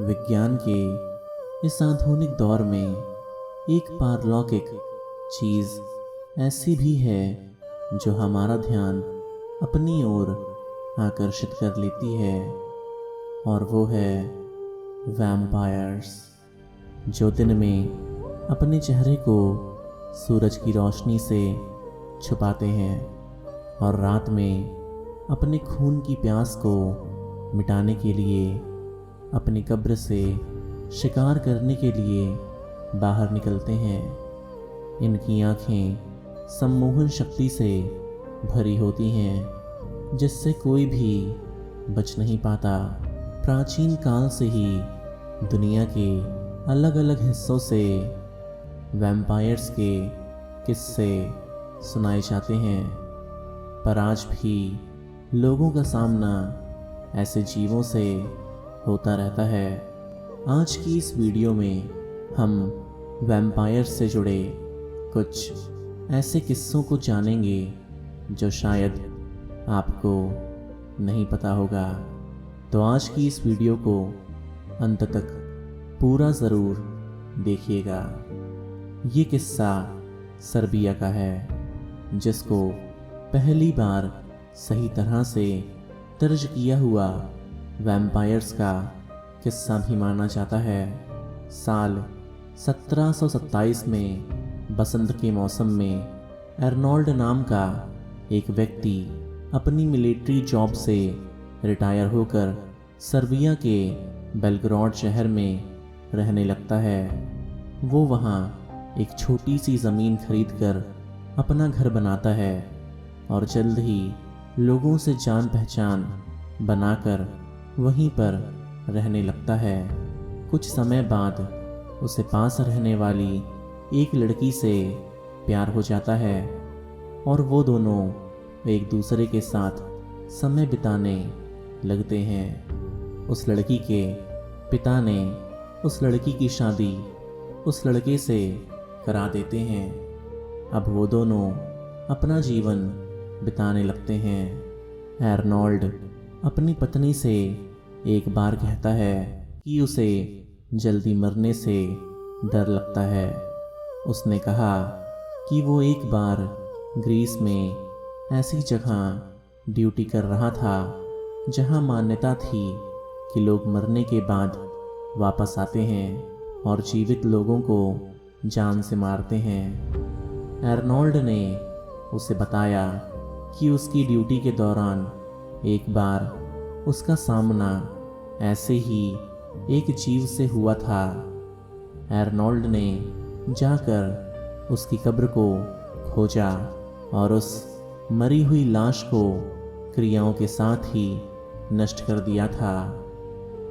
विज्ञान के इस आधुनिक दौर में एक पारलौकिक चीज़ ऐसी भी है जो हमारा ध्यान अपनी ओर आकर्षित कर लेती है, और वो है वैम्पायर्स, जो दिन में अपने चेहरे को सूरज की रोशनी से छुपाते हैं और रात में अपने खून की प्यास को मिटाने के लिए अपनी कब्र से शिकार करने के लिए बाहर निकलते हैं। इनकी आँखें सम्मोहन शक्ति से भरी होती हैं, जिससे कोई भी बच नहीं पाता। प्राचीन काल से ही दुनिया के अलग अलग हिस्सों से वैम्पायर्स के किस्से सुनाए जाते हैं, पर आज भी लोगों का सामना ऐसे जीवों से होता रहता है। आज की इस वीडियो में हम वैम्पायर्स से जुड़े कुछ ऐसे किस्सों को जानेंगे जो शायद आपको नहीं पता होगा। तो आज की इस वीडियो को अंत तक पूरा ज़रूर देखिएगा। ये किस्सा सर्बिया का है, जिसको पहली बार सही तरह से दर्ज किया हुआ वैम्पायर्स का किस्सा भी माना जाता है। साल 1727 में बसंत के मौसम में अर्नोल्ड नाम का एक व्यक्ति अपनी मिलिट्री जॉब से रिटायर होकर सर्बिया के बेलग्राड शहर में रहने लगता है। वो वहाँ एक छोटी सी ज़मीन खरीदकर अपना घर बनाता है और जल्द ही लोगों से जान पहचान बनाकर वहीं पर रहने लगता है। कुछ समय बाद उसे पास रहने वाली एक लड़की से प्यार हो जाता है और वो दोनों एक दूसरे के साथ समय बिताने लगते हैं। उस लड़की के पिता ने उस लड़की की शादी उस लड़के से करा देते हैं। अब वो दोनों अपना जीवन बिताने लगते हैं। अर्नोल्ड अपनी पत्नी से एक बार कहता है कि उसे जल्दी मरने से डर लगता है। उसने कहा कि वो एक बार ग्रीस में ऐसी जगह ड्यूटी कर रहा था जहां मान्यता थी कि लोग मरने के बाद वापस आते हैं और जीवित लोगों को जान से मारते हैं। अर्नोल्ड ने उसे बताया कि उसकी ड्यूटी के दौरान एक बार उसका सामना ऐसे ही एक जीव से हुआ था। अर्नोल्ड ने जाकर उसकी कब्र को खोजा और उस मरी हुई लाश को क्रियाओं के साथ ही नष्ट कर दिया था।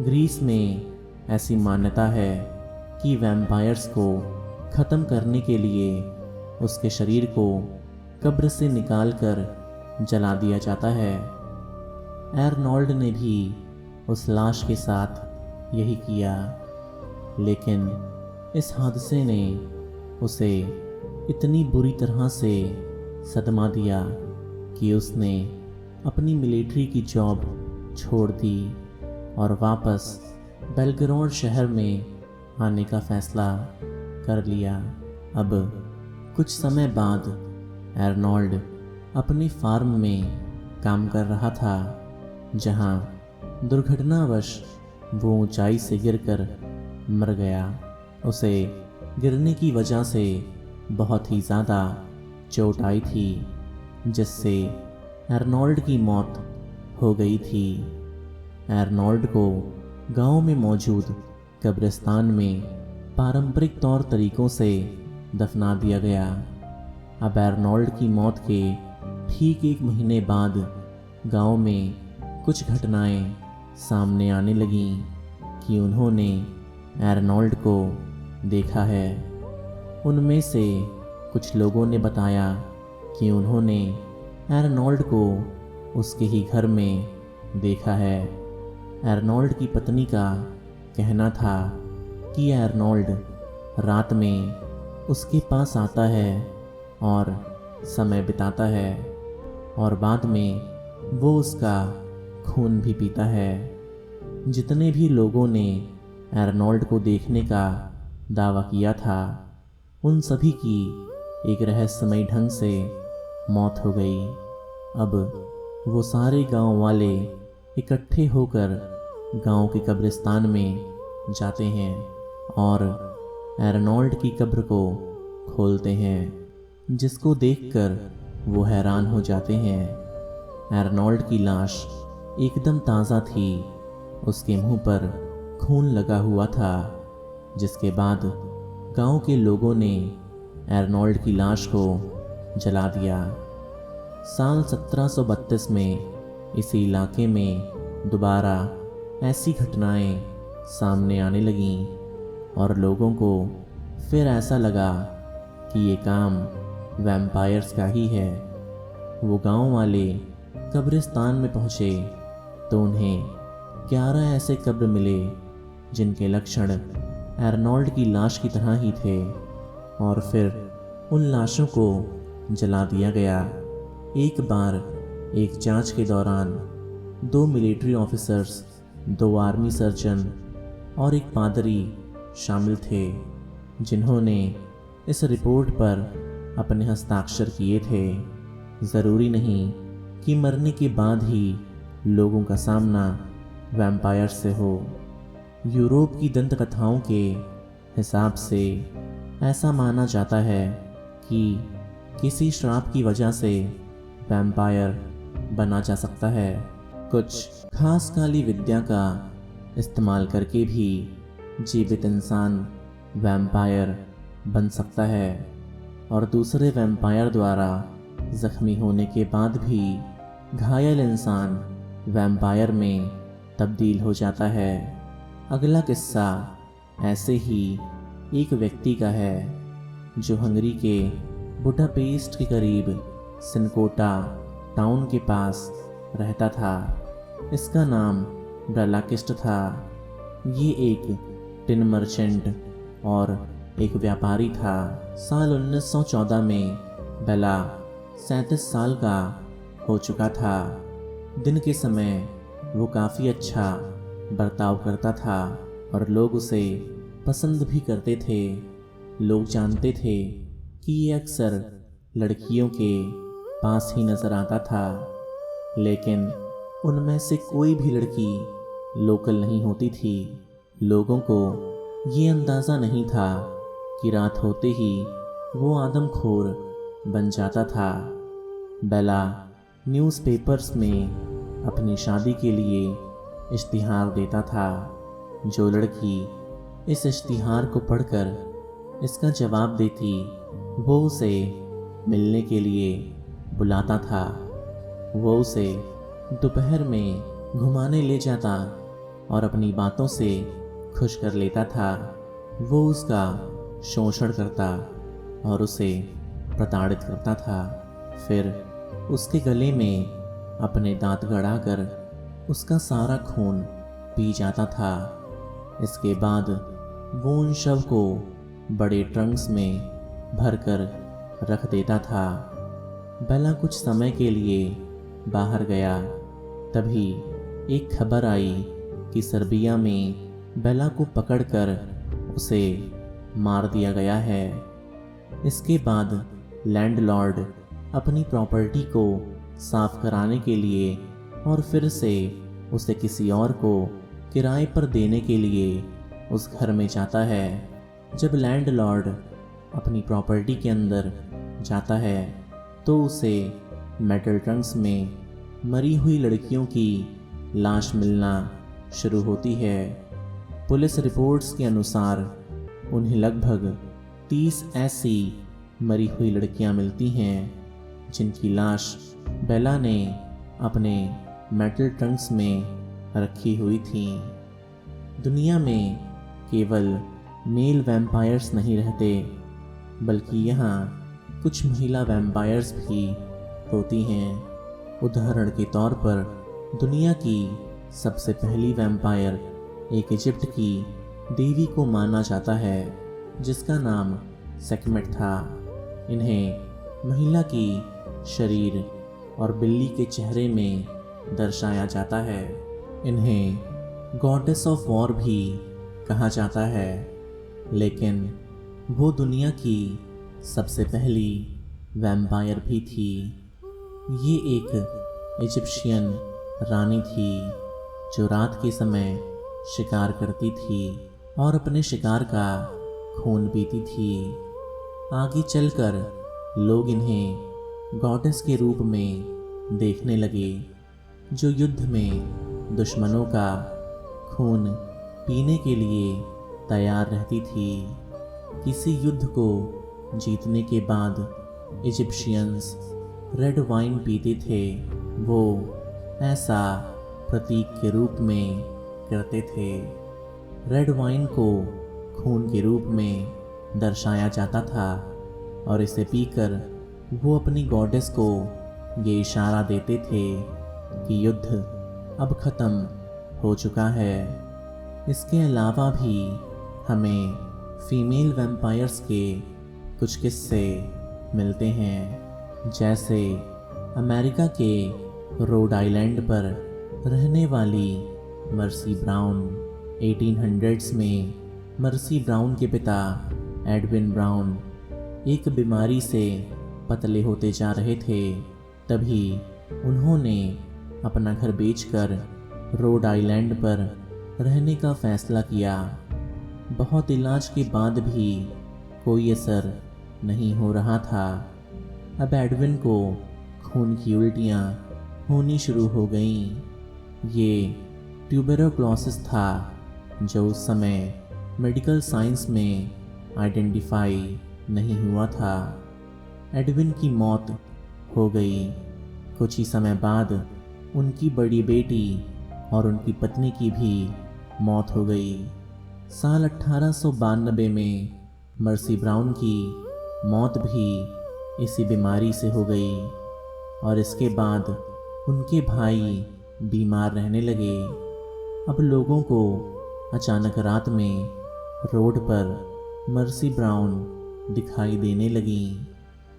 ग्रीस में ऐसी मान्यता है कि वैम्पायर्स को ख़त्म करने के लिए उसके शरीर को कब्र से निकालकर जला दिया जाता है। अर्नोल्ड ने भी उस लाश के साथ यही किया, लेकिन इस हादसे ने उसे इतनी बुरी तरह से सदमा दिया कि उसने अपनी मिलिट्री की जॉब छोड़ दी और वापस बेलग्राड शहर में आने का फैसला कर लिया। अब कुछ समय बाद अर्नोल्ड अपनी फार्म में काम कर रहा था, जहां दुर्घटनावश वो ऊंचाई से गिरकर मर गया। उसे गिरने की वजह से बहुत ही ज़्यादा चोट आई थी, जिससे अर्नोल्ड की मौत हो गई थी। अर्नोल्ड को गांव में मौजूद कब्रिस्तान में पारंपरिक तौर तरीकों से दफना दिया गया। अब अर्नोल्ड की मौत के ठीक 1 महीने बाद गांव में कुछ घटनाएं सामने आने लगीं कि उन्होंने अर्नोल्ड को देखा है। उनमें से कुछ लोगों ने बताया कि उन्होंने अर्नोल्ड को उसके ही घर में देखा है। अर्नोल्ड की पत्नी का कहना था कि अर्नोल्ड रात में उसके पास आता है और समय बिताता है और बाद में वो उसका खून भी पीता है। जितने भी लोगों ने एर्नोल्ड को देखने का दावा किया था, उन सभी की एक रहस्यमयी ढंग से मौत हो गई। अब वो सारे गांव वाले इकट्ठे होकर गांव के कब्रिस्तान में जाते हैं और एर्नोल्ड की कब्र को खोलते हैं, जिसको देखकर वो हैरान हो जाते हैं। एर्नोल्ड की लाश एकदम ताज़ा थी, उसके मुंह पर खून लगा हुआ था, जिसके बाद गांव के लोगों ने एर्नोल्ड की लाश को जला दिया। साल 1732 में इसी इलाके में दोबारा ऐसी घटनाएं सामने आने लगीं और लोगों को फिर ऐसा लगा कि ये काम वैम्पायर्स का ही है। वो गांव वाले कब्रिस्तान में पहुंचे तो उन्हें 11 ऐसे कब्र मिले जिनके लक्षण एर्नोल्ड की लाश की तरह ही थे और फिर उन लाशों को जला दिया गया। एक बार एक जांच के दौरान 2 मिलिट्री ऑफिसर्स, 2 आर्मी सर्जन और एक पादरी शामिल थे, जिन्होंने इस रिपोर्ट पर अपने हस्ताक्षर किए थे। ज़रूरी नहीं कि मरने के बाद ही लोगों का सामना वैम्पायर से हो। यूरोप की दंत कथाओं के हिसाब से ऐसा माना जाता है कि किसी श्राप की वजह से वैम्पायर बना जा सकता है। कुछ खास काली विद्या का इस्तेमाल करके भी जीवित इंसान वैम्पायर बन सकता है और दूसरे वैम्पायर द्वारा जख्मी होने के बाद भी घायल इंसान वैम्पायर में तब्दील हो जाता है। अगला किस्सा ऐसे ही एक व्यक्ति का है जो हंगरी के बुडापेस्ट के करीब सिनकोटा टाउन के पास रहता था। इसका नाम ब्लाकिस्ट था। ये एक टिन मर्चेंट और एक व्यापारी था। साल 1914 में बेला 37 साल का हो चुका था। दिन के समय वो काफ़ी अच्छा बर्ताव करता था और लोग उसे पसंद भी करते थे। लोग जानते थे कि ये अक्सर लड़कियों के पास ही नज़र आता था, लेकिन उनमें से कोई भी लड़की लोकल नहीं होती थी। लोगों को ये अंदाज़ा नहीं था कि रात होते ही वो आदमखोर बन जाता था। बेला न्यूज़पेपर्स में अपनी शादी के लिए इश्तिहार देता था। जो लड़की इस इश्तिहार को पढ़कर इसका जवाब देती, वो उसे मिलने के लिए बुलाता था। वो उसे दोपहर में घुमाने ले जाता और अपनी बातों से खुश कर लेता था। वो उसका शोषण करता और उसे प्रताड़ित करता था। फिर उसके गले में अपने दांत गड़ाकर उसका सारा खून पी जाता था। इसके बाद वो उन शव को बड़े ट्रंक्स में भरकर रख देता था। बेला कुछ समय के लिए बाहर गया। तभी एक खबर आई कि सर्बिया में बेला को पकड़कर उसे मार दिया गया है। इसके बाद लैंडलॉर्ड अपनी प्रॉपर्टी को साफ कराने के लिए और फिर से उसे किसी और को किराए पर देने के लिए उस घर में जाता है। जब लैंडलॉर्ड अपनी प्रॉपर्टी के अंदर जाता है तो उसे मेटल ट्रंक्स में मरी हुई लड़कियों की लाश मिलना शुरू होती है। पुलिस रिपोर्ट्स के अनुसार उन्हें लगभग 30 ऐसी मरी हुई लड़कियां मिलती हैं जिनकी लाश बेला ने अपने मेटल ट्रंक्स में रखी हुई थी। दुनिया में केवल मेल वैम्पायर्स नहीं रहते, बल्कि यहाँ कुछ महिला वैम्पायर्स भी होती हैं। उदाहरण के तौर पर दुनिया की सबसे पहली वैम्पायर एक इजिप्ट की देवी को माना जाता है जिसका नाम सेकमेट था। इन्हें महिला की शरीर और बिल्ली के चेहरे में दर्शाया जाता है। इन्हें गॉडेस ऑफ वॉर भी कहा जाता है, लेकिन वो दुनिया की सबसे पहली वैम्पायर भी थी। ये एक इजिप्शियन रानी थी जो रात के समय शिकार करती थी और अपने शिकार का खून पीती थी। आगे चलकर लोग इन्हें गॉडेस के रूप में देखने लगे, जो युद्ध में दुश्मनों का खून पीने के लिए तैयार रहती थी। किसी युद्ध को जीतने के बाद इजिप्शियंस रेड वाइन पीते थे। वो ऐसा प्रतीक के रूप में करते थे। रेड वाइन को खून के रूप में दर्शाया जाता था और इसे पीकर वो अपनी गॉडेस को ये इशारा देते थे कि युद्ध अब ख़त्म हो चुका है। इसके अलावा भी हमें फीमेल वैम्पायर्स के कुछ किस्से मिलते हैं, जैसे अमेरिका के रोड आइलैंड पर रहने वाली मर्सी ब्राउन। 1800s में मर्सी ब्राउन के पिता एडविन ब्राउन एक बीमारी से पतले होते जा रहे थे। तभी उन्होंने अपना घर बेचकर रोड आइलैंड पर रहने का फैसला किया। बहुत इलाज के बाद भी कोई असर नहीं हो रहा था। अब एडविन को खून की उल्टियाँ होनी शुरू हो गईं। ये ट्यूबरक्लोसिस था, जो उस समय मेडिकल साइंस में आइडेंटिफाई नहीं हुआ था। एडविन की मौत हो गई। कुछ ही समय बाद उनकी बड़ी बेटी और उनकी पत्नी की भी मौत हो गई। साल 1892 में मर्सी ब्राउन की मौत भी इसी बीमारी से हो गई और इसके बाद उनके भाई बीमार रहने लगे। अब लोगों को अचानक रात में रोड पर मर्सी ब्राउन दिखाई देने लगी,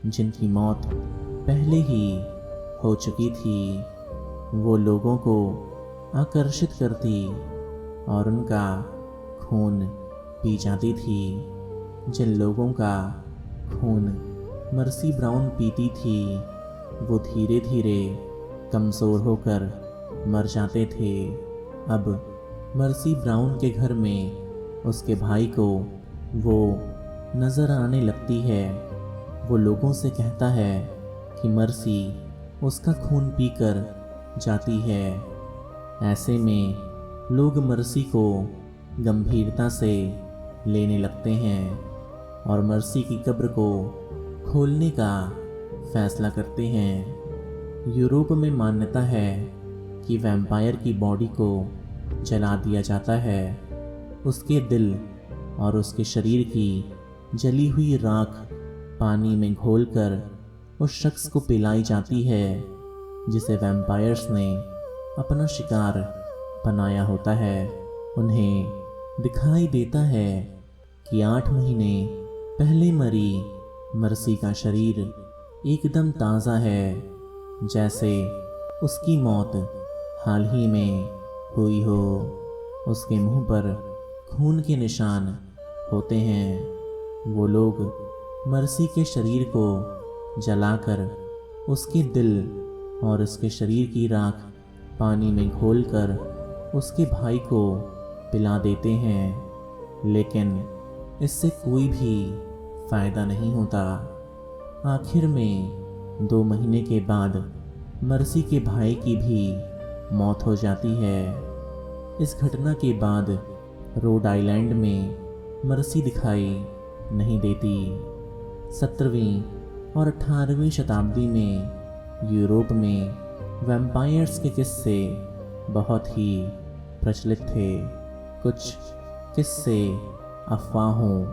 जिनकी मौत पहले ही हो चुकी थी। वो लोगों को आकर्षित करती और उनका खून पी जाती थी। जिन लोगों का खून मर्सी ब्राउन पीती थी, वो धीरे धीरे कमज़ोर होकर मर जाते थे। अब मर्सी ब्राउन के घर में उसके भाई को वो नज़र आने लगती है। वो लोगों से कहता है कि मर्सी उसका खून पीकर जाती है। ऐसे में लोग मर्सी को गंभीरता से लेने लगते हैं और मर्सी की कब्र को खोलने का फैसला करते हैं। यूरोप में मान्यता है कि वैम्पायर की बॉडी को जला दिया जाता है। उसके दिल और उसके शरीर की जली हुई राख पानी में घोलकर उस शख्स को पिलाई जाती है जिसे वैम्पायर्स ने अपना शिकार बनाया होता है। उन्हें दिखाई देता है कि 8 महीने पहले मरी मर्सी का शरीर एकदम ताज़ा है, जैसे उसकी मौत हाल ही में हुई हो। उसके मुंह पर खून के निशान होते हैं। वो लोग मर्सी के शरीर को जलाकर उसके दिल और उसके शरीर की राख पानी में घोलकर उसके भाई को पिला देते हैं, लेकिन इससे कोई भी फ़ायदा नहीं होता। आखिर में 2 महीने के बाद मर्सी के भाई की भी मौत हो जाती है। इस घटना के बाद रोड आइलैंड में मर्सी दिखाई नहीं देती। 17वीं और 18वीं शताब्दी में यूरोप में वैम्पायर्स के किस्से बहुत ही प्रचलित थे। कुछ किस्से अफवाहों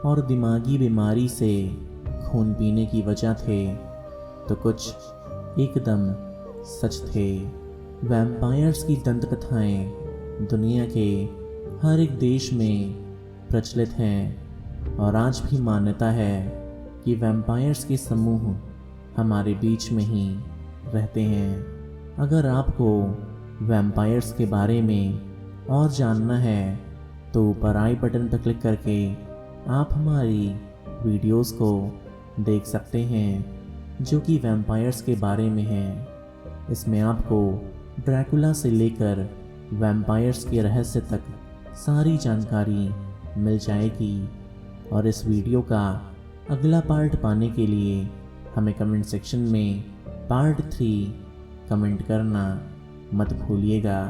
और दिमागी बीमारी से खून पीने की वजह थे, तो कुछ एकदम सच थे। वैम्पायर्स की दंत कथाएँ दुनिया के हर एक देश में प्रचलित हैं और आज भी मान्यता है कि वैम्पायर्स के समूह हमारे बीच में ही रहते हैं। अगर आपको वैम्पायर्स के बारे में और जानना है तो ऊपर आई बटन पर क्लिक करके आप हमारी वीडियोस को देख सकते हैं जो कि वैम्पायर्स के बारे में है। इसमें आपको ड्रैकुला से लेकर वैम्पायर्स के रहस्य तक सारी जानकारी मिल जाएगी। और इस वीडियो का अगला पार्ट पाने के लिए हमें कमेंट सेक्शन में पार्ट 3 कमेंट करना मत भूलिएगा।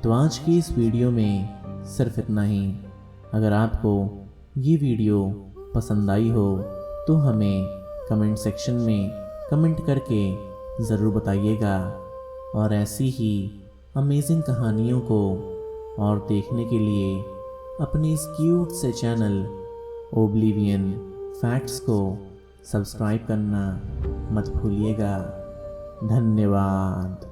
तो आज की इस वीडियो में सिर्फ इतना ही। अगर आपको ये वीडियो पसंद आई हो तो हमें कमेंट सेक्शन में कमेंट करके ज़रूर बताइएगा। और ऐसी ही अमेजिंग कहानियों को और देखने के लिए अपने इस क्यूट से चैनल ओब्लिवियन फैक्ट्स को सब्सक्राइब करना मत भूलिएगा। धन्यवाद।